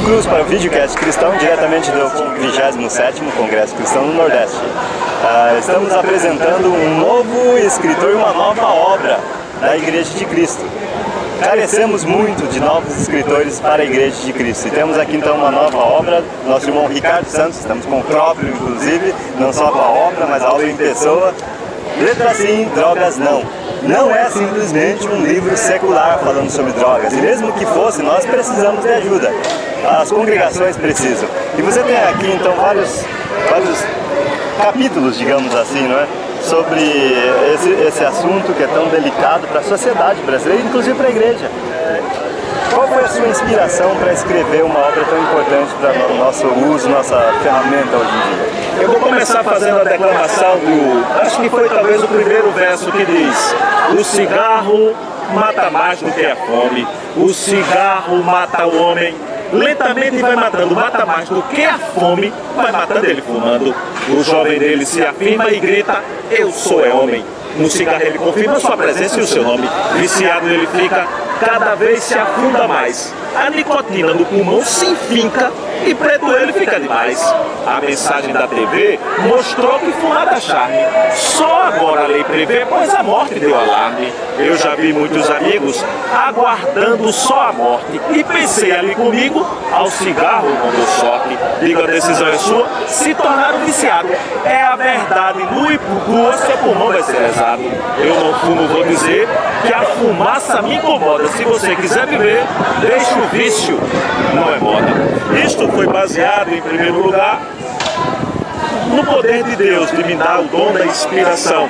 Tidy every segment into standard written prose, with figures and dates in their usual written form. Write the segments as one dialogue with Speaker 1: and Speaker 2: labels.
Speaker 1: Cruz para o Videocast Cristão, diretamente do 27º Congresso Cristão no Nordeste. Estamos apresentando um novo escritor e uma nova obra da Igreja de Cristo. Carecemos muito de novos escritores para a Igreja de Cristo. E temos aqui então uma nova obra, nosso irmão Ricardo Santos, estamos com o próprio inclusive, não só com a obra, mas a obra em pessoa. Letra sim, drogas não. Não é simplesmente um livro secular falando sobre drogas. E mesmo que fosse, nós precisamos de ajuda. As congregações precisam. E você tem aqui então vários capítulos, digamos assim, não é? Sobre esse assunto que é tão delicado para a sociedade brasileira, inclusive para a igreja. Qual foi a sua inspiração para escrever uma obra tão importante para o nosso uso, nossa ferramenta hoje em dia?
Speaker 2: Eu vou começar fazendo a declamação acho que foi talvez o primeiro verso que diz: o cigarro mata mais do que a fome, o cigarro mata o homem, lentamente vai matando, mata mais do que a fome, vai matando ele fumando. O jovem dele se afirma e grita: eu sou homem. No cigarro ele confirma sua presença e o seu nome. Viciado ele fica, cada vez se afunda mais. A nicotina no pulmão se enfinca e preto ele fica demais. A mensagem da TV mostrou que fumar dá charme. Só agora a lei prevê, pois a morte deu alarme. Eu já vi muitos amigos aguardando só a morte e pensei ali comigo, ao cigarro não deu sorte. Digo, a decisão é sua, se tornar um viciado. É a verdade, nua e crua, seu pulmão vai ser lesado. Eu não fumo, vou dizer que a fumaça me incomoda. Se você quiser viver, deixe o vício, não é moda. Isto foi baseado, em primeiro lugar, no poder de Deus de me dar o dom da inspiração.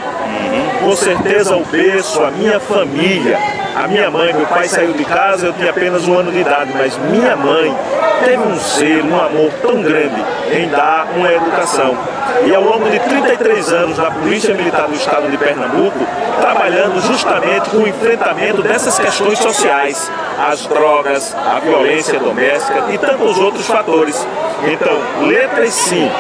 Speaker 2: Com certeza o berço, a minha família, a minha mãe, meu pai saiu de casa, eu tinha apenas 1 ano de idade, mas minha mãe teve um zelo, um amor tão grande em dar uma educação. E ao longo de 33 anos na Polícia Militar do Estado de Pernambuco, trabalhando justamente com o enfrentamento dessas questões sociais, as drogas, a violência doméstica e tantos outros fatores. Então, letras sim,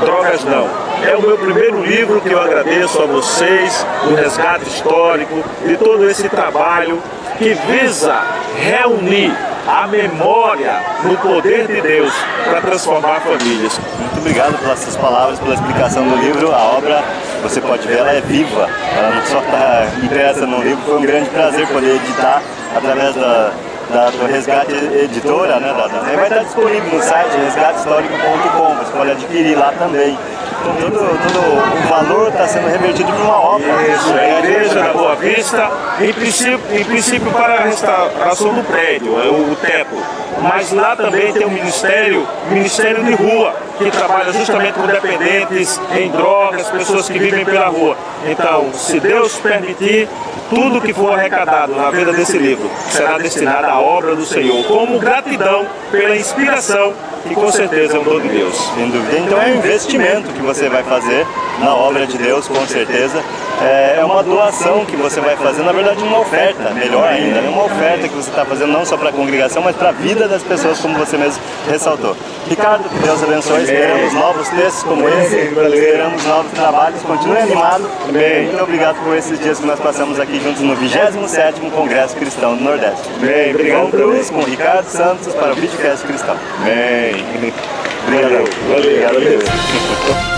Speaker 2: drogas não. É o meu primeiro livro que eu agradeço a vocês, do resgate histórico, de todo esse trabalho que visa reunir a memória no poder de Deus para transformar famílias.
Speaker 1: Muito obrigado pelas suas palavras, pela explicação do livro. A obra, você pode ver, ela é viva, ela não só está impressa no livro. Foi um grande prazer poder editar através do Resgate Editora, né? Vai estar disponível no site resgatehistórico.com, você pode adquirir lá também. Então, todo o valor está sendo revertido para uma obra.
Speaker 2: Isso, é a Igreja da Boa Vista, em princípio para a restauração do prédio, o teto. Mas lá também tem um ministério de rua, que trabalha justamente com dependentes em drogas, pessoas que vivem pela rua. Então, se Deus permitir, tudo que for arrecadado na venda desse livro será destinado à obra do Senhor, como gratidão pela inspiração, que com certeza é um dom de Deus.
Speaker 1: Sem dúvida. Então é um investimento que você vai fazer na obra de Deus, com certeza. É uma doação que você vai fazer, na verdade uma oferta, melhor ainda, né? Uma oferta que você está fazendo não só para a congregação, mas para a vida das pessoas, como você mesmo ressaltou. Ricardo, que Deus abençoe, esperamos novos textos como esse, esperamos novos trabalhos, continue animado. Muito obrigado por esses dias que nós passamos aqui juntos no 27º Congresso Cristão do Nordeste.
Speaker 2: Obrigado,
Speaker 1: Cruz, com Ricardo Santos para o Videocast Cristão.
Speaker 2: Amém.
Speaker 1: Obrigado.
Speaker 2: Valeu.